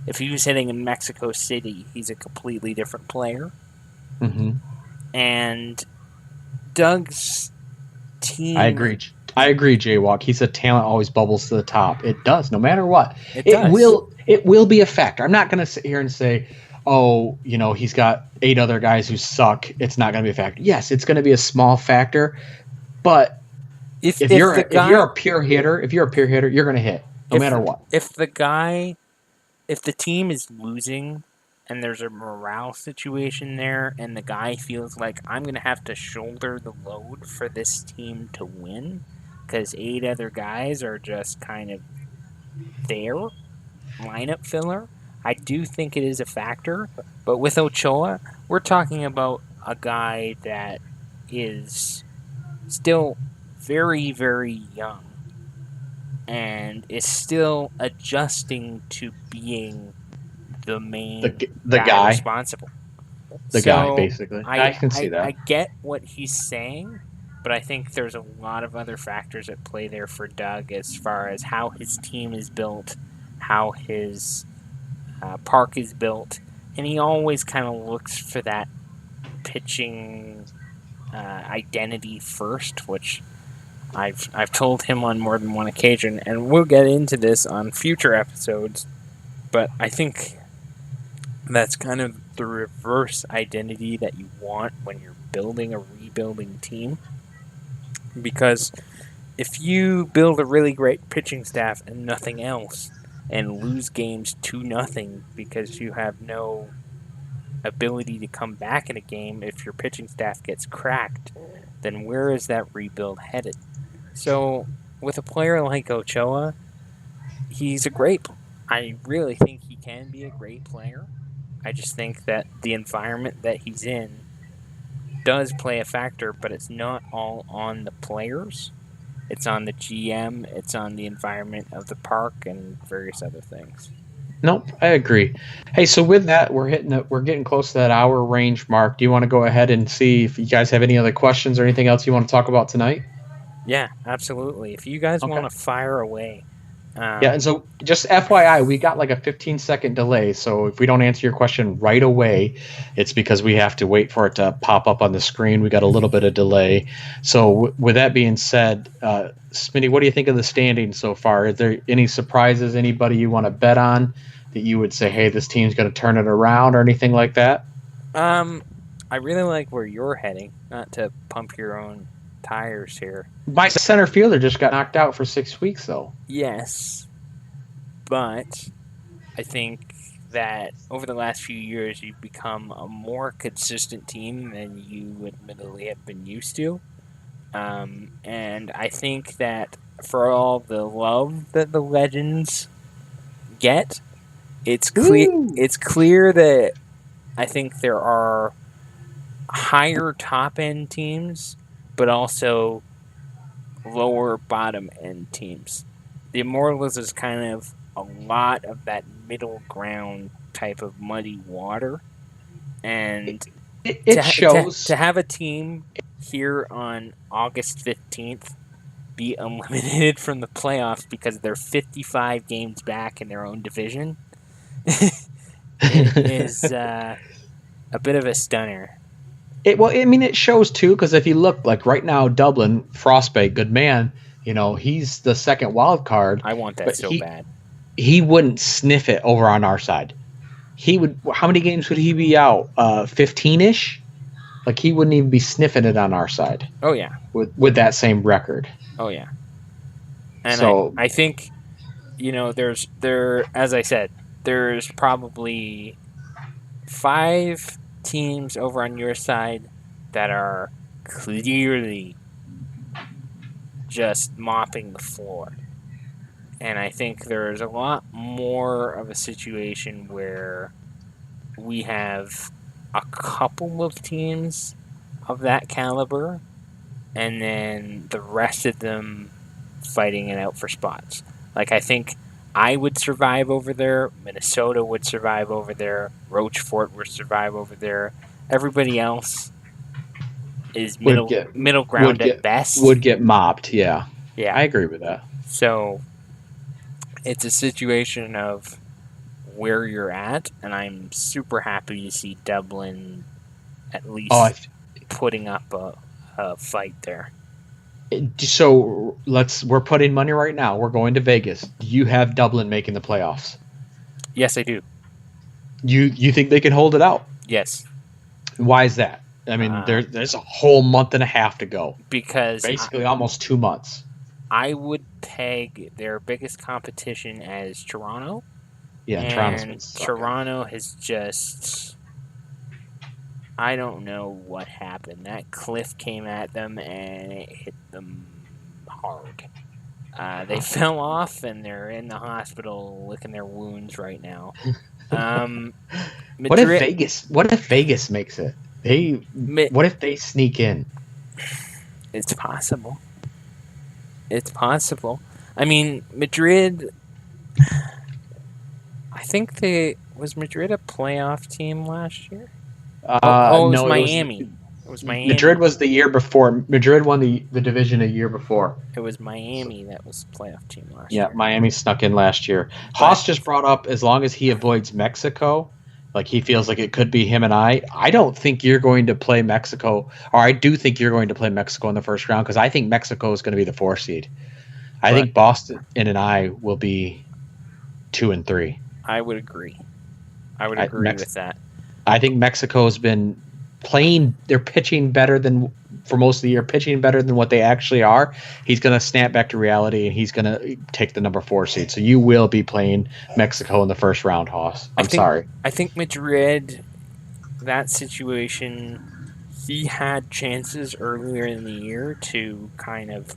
If he was hitting in Mexico City, he's a completely different player. Mm-hmm. And Doug's team... I agree, Jaywalk. He said talent always bubbles to the top. It does, no matter what. It will be a factor. I'm not going to sit here and say, oh, he's got 8 other guys who suck. It's not going to be a factor. Yes, it's going to be a small factor, but if you're a pure hitter, you're going to hit. no matter what. If the team is losing and there's a morale situation there and the guy feels like I'm going to have to shoulder the load for this team to win because 8 other guys are just kind of there, lineup filler, I do think it is a factor. But with Ochoa, we're talking about a guy that is still very, very young and is still adjusting to being the main The guy, responsible. the guy, basically. I can see that. I get what he's saying, but I think there's a lot of other factors at play there for Doug as far as how his team is built, how his park is built, and he always kind of looks for that pitching identity first, which I've told him on more than one occasion, and we'll get into this on future episodes, but I think that's kind of the reverse identity that you want when you're building a rebuilding team. Because if you build a really great pitching staff and nothing else, and lose games 2-0 because you have no ability to come back in a game if your pitching staff gets cracked, then where is that rebuild headed? So with a player like Ochoa, he's a great. I really think he can be a great player. I just think that the environment that he's in does play a factor, but it's not all on the players. It's on the GM, it's on the environment of the park, and various other things. Nope, I agree. Hey, so with that, we're getting close to that hour range mark. Do you want to go ahead and see if you guys have any other questions or anything else you want to talk about tonight? Yeah, absolutely. If you guys want to fire away. Yeah, and so just FYI, we got like a 15-second delay. So if we don't answer your question right away, it's because we have to wait for it to pop up on the screen. We got a little bit of delay. So with that being said, Smitty, what do you think of the standings so far? Is there any surprises, anybody you want to bet on that you would say, hey, this team's going to turn it around or anything like that? I really like where you're heading, not to pump your own tires here. My center fielder just got knocked out for 6 weeks, though. Yes, but I think that over the last few years, you've become a more consistent team than you admittedly have been used to. And I think that for all the love that the Legends get, it's clear. It's clear that I think there are higher top end teams, but also lower bottom end teams. The Immortals is kind of a lot of that middle ground type of muddy water, and it shows to have a team here on August 15th be eliminated from the playoffs because they're 55 games back in their own division is a bit of a stunner. It shows too, because if you look, like right now, Dublin, Frostbite, good man, he's the second wild card. I want that so bad. He wouldn't sniff it over on our side. He would. How many games would he be out? 15-ish? Like, he wouldn't even be sniffing it on our side. Oh, yeah. With that same record. Oh, yeah. And so, I think, as I said, there's probably 5 teams over on your side that are clearly just mopping the floor. And I think there's a lot more of a situation where we have a couple of teams of that caliber, and then the rest of them fighting it out for spots. Like, I think I would survive over there. Minnesota would survive over there. Rochefort would survive over there. Everybody else is middle ground at best. Would get mopped, yeah. Yeah. I agree with that. So it's a situation of where you're at, and I'm super happy to see Dublin at least putting up a fight there. So we're putting money right now. We're going to Vegas. Do you have Dublin making the playoffs? Yes, I do. You think they can hold it out? Yes. Why is that? I mean, there's a whole month and a half to go. Because basically almost 2 months. I would peg their biggest competition as Toronto. Yeah, Toronto's been And sucking. Toronto has just, I don't know what happened. That cliff came at them and it hit them hard. They fell off and they're in the hospital licking their wounds right now. What if Madrid. Vegas? What if Vegas makes it? What if they sneak in? It's possible. It's possible. I mean, Madrid. I think was Madrid a playoff team last year? It was No, Miami. It was Miami. Madrid was the year before. Madrid won the division a year before. It was Miami that was the playoff team last year. Yeah, Miami snuck in last year. Haas just brought up, as long as he avoids Mexico, like he feels like it could be him and I don't think you're going to play Mexico, or I do think you're going to play Mexico in the first round, because I think Mexico is going to be the 4 seed. I think Boston and I will be 2 and 3. I would agree. With that. I think Mexico has been they're pitching better than, for most of the year, pitching better than what they actually are. He's going to snap back to reality, and he's going to take the number 4 seed. So you will be playing Mexico in the first round, Haas. Sorry. I think Madrid, that situation, he had chances earlier in the year to kind of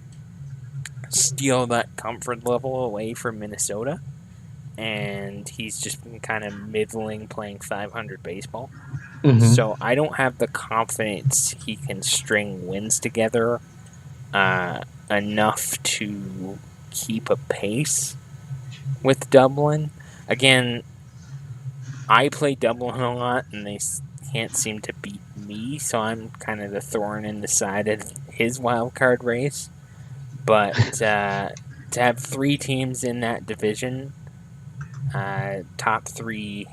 steal that comfort level away from Minnesota. And he's just been kind of middling playing 500 baseball. Mm-hmm. So I don't have the confidence he can string wins together enough to keep a pace with Dublin. Again, I play Dublin a lot, and they can't seem to beat me, so I'm kind of the thorn in the side of his wild card race. But to have 3 teams in that division, top 2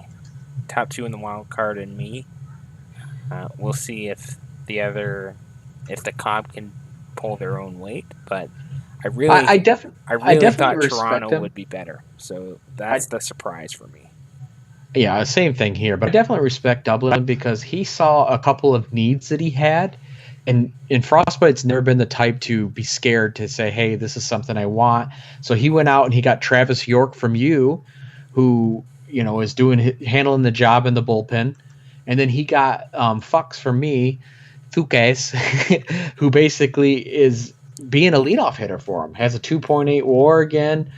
in the wild card and me. We'll see if the Cobb can pull their own weight, but I really thought Toronto would be better. So that's the surprise for me. Yeah, same thing here, but I definitely respect Dublin because he saw a couple of needs that he had. And Frostbite's never been the type to be scared to say, hey, this is something I want. So he went out and he got Travis York from you, who, is handling the job in the bullpen. And then he got Fucks from me, Fuques, who basically is being a leadoff hitter for him. Has a 2.8 WAR again.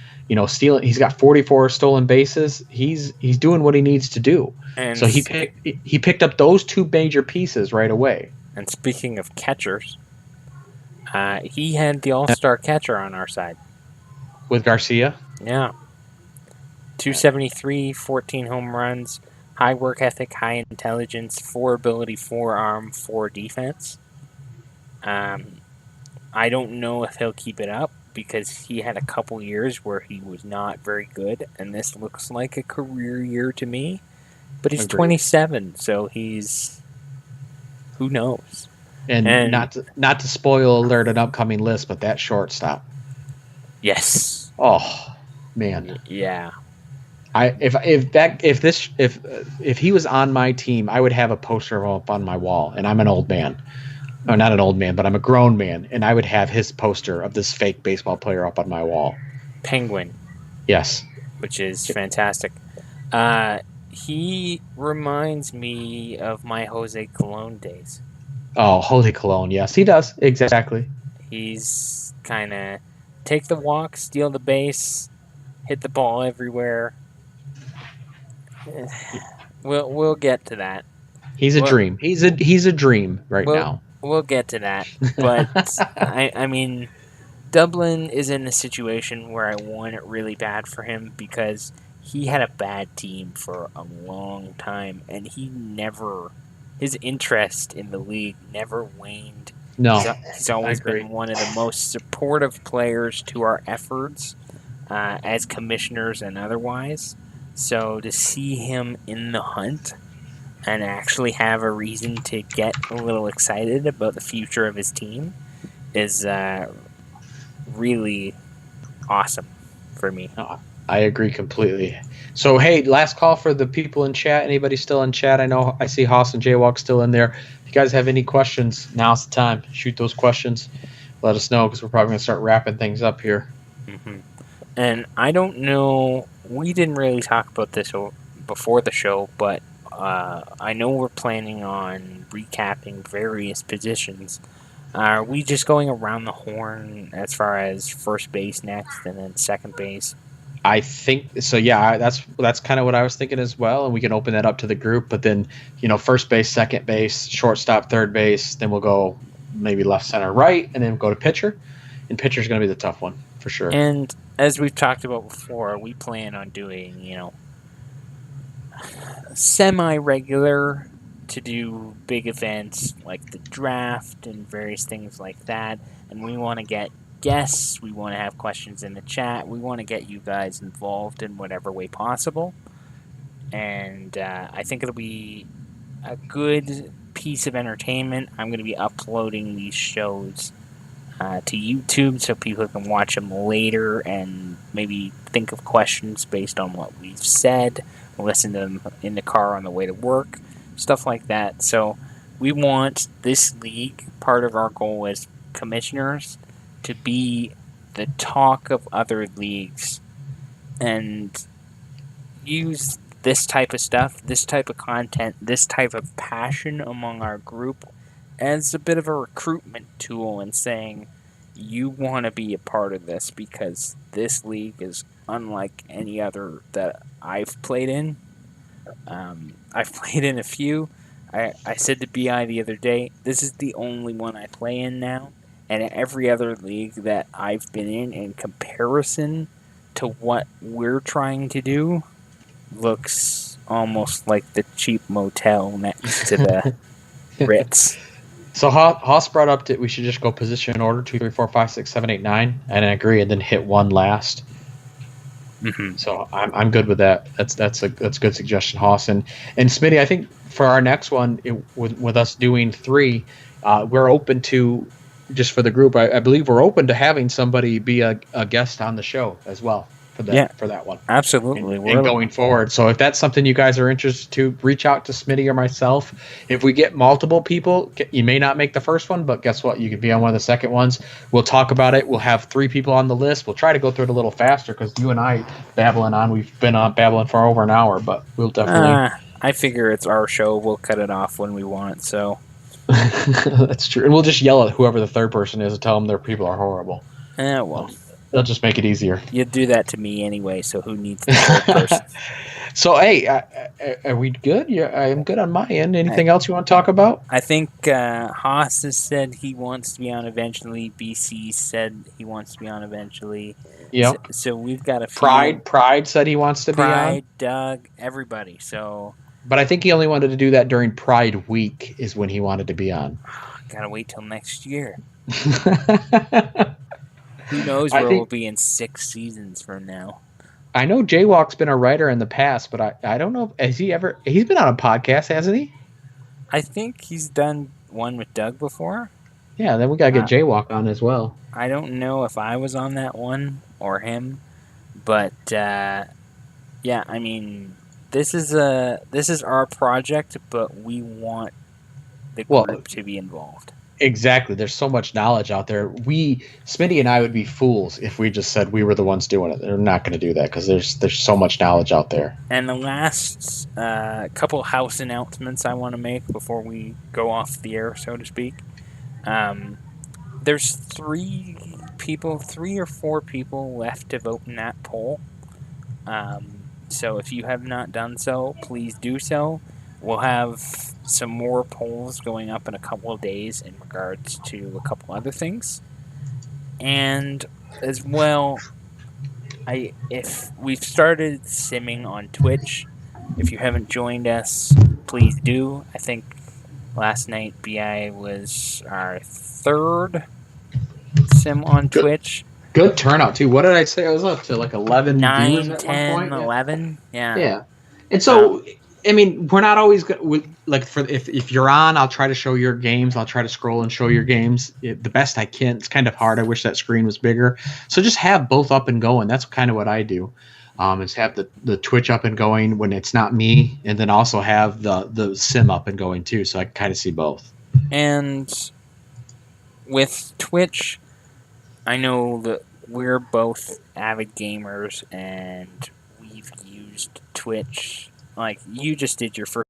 Stealing. He's got 44 stolen bases. He's doing what he needs to do. And so he picked up those 2 major pieces right away. And speaking of catchers, he had the all-star catcher on our side. With Garcia? Yeah. 273, 14 home runs, high work ethic, high intelligence, 4 ability, 4 arm, 4 defense. I don't know if he'll keep it up because he had a couple years where he was not very good, and this looks like a career year to me. But he's 27, so he's... Who knows? And not to spoil alert an upcoming list, but that shortstop. Yes. Oh, man. Yeah. If he was on my team, I would have a poster of him up on my wall, and I'm an old man. Or not an old man, but I'm a grown man, and I would have his poster of this fake baseball player up on my wall. Penguin. Yes. Which is fantastic. He reminds me of my Jose Colon days. Oh, Jose Colon, yes, he does. Exactly. He's kind of take the walk, steal the base, hit the ball everywhere. We'll get to that. He's a dream. He's a dream now. We'll get to that. But I mean, Dublin is in a situation where I want it really bad for him because he had a bad team for a long time, and his interest in the league never waned. No, he's always been one of the most supportive players to our efforts as commissioners and otherwise. So to see him in the hunt and actually have a reason to get a little excited about the future of his team is really awesome for me. I agree completely. So, hey, last call for the people in chat. Anybody still in chat? I see Haas and Jaywalk still in there. If you guys have any questions, now's the time. Shoot those questions. let us know because we're probably going to start wrapping things up here. Mm-hmm. And I don't know, we didn't really talk about this before the show, but I know we're planning on recapping various positions. Are we just going around the horn as far as first base next and then second base? I think so. Yeah, that's kind of what I was thinking as well, and we can open that up to the group. But then, first base, second base, shortstop, third base. Then we'll go maybe left, center, right, and then we'll go to pitcher. And pitcher's going to be the tough one for sure. And as we've talked about before, we plan on doing semi-regular to do big events like the draft and various things like that. And we want to get guests. We want to have questions in the chat. We want to get you guys involved in whatever way possible. And I think it'll be a good piece of entertainment. I'm going to be uploading these shows to YouTube so people can watch them later and maybe think of questions based on what we've said, listen to them in the car on the way to work, stuff like that. So we want this league, part of our goal as commissioners, to be the talk of other leagues and use this type of stuff, this type of content, this type of passion among our group as a bit of a recruitment tool and saying, you want to be a part of this because this league is unlike any other that I've played in. I've played in a few. I said to BI the other day, this is the only one I play in now. And every other league that I've been in comparison to what we're trying to do, looks almost like the cheap motel next to the Ritz. So Haas brought up that we should just go position in order 2, 3, 4, 5, 6, 7, 8, 9, and I agree, and then hit one last. Mm-hmm. So I'm good with that. That's a good suggestion, Haas. And Smitty, I think for our next one, with us doing 3, we're open to, just for the group, I believe we're open to having somebody be a guest on the show as well for that one. Absolutely. And going forward. So if that's something you guys are interested to, reach out to Smitty or myself. If we get multiple people, you may not make the first one, but guess what? You could be on one of the second ones. We'll talk about it. We'll have 3 people on the list. We'll try to go through it a little faster because you and I babbling on. We've been babbling for over an hour, but we'll definitely. I figure it's our show. We'll cut it off when we want. So. That's true. And we'll just yell at whoever the third person is and tell them their people are horrible. Well. They'll just make it easier. You do that to me anyway, so who needs the third person? So, hey, are we good? Yeah, I'm good on my end. Anything else you want to talk about? I think Haas has said he wants to be on eventually. BC said he wants to be on eventually. Yep. So we've got a few. Pride said he wants to be on. Pride, Doug, everybody. So. But I think he only wanted to do that during Pride Week is when he wanted to be on. Gotta wait till next year. Who knows where we'll be in 6 seasons from now. I know Jaywalk's been a writer in the past, but I don't know. He's been on a podcast, hasn't he? I think he's done one with Doug before. Yeah, then we got to get Jaywalk on as well. I don't know if I was on that one or him, but yeah, I mean, this is our project, but we want the group to be involved. Exactly. There's so much knowledge out there. Smitty and I would be fools if we just said we were the ones doing it. They're not going to do that because there's so much knowledge out there. And the last couple house announcements I want to make before we go off the air, so to speak. There's 3 or 4 people left to vote in that poll. So if you have not done so, please do so. We'll have some more polls going up in a couple of days in regards to a couple other things. And as well, if we've started simming on Twitch, if you haven't joined us, please do. I think last night BI was our 3rd sim on Twitch. Good turnout, too. What did I say? I was up to like 11 9, viewers at 10, one point. 11. Yeah. Yeah. And so... I mean, we're not always if you're on, I'll try to show your games. I'll try to scroll and show your games the best I can. It's kind of hard. I wish that screen was bigger. So just have both up and going. That's kind of what I do. Is have the Twitch up and going when it's not me, and then also have the sim up and going too, so I can kind of see both. And with Twitch, I know that we're both avid gamers and we've used Twitch. Like, you just did your first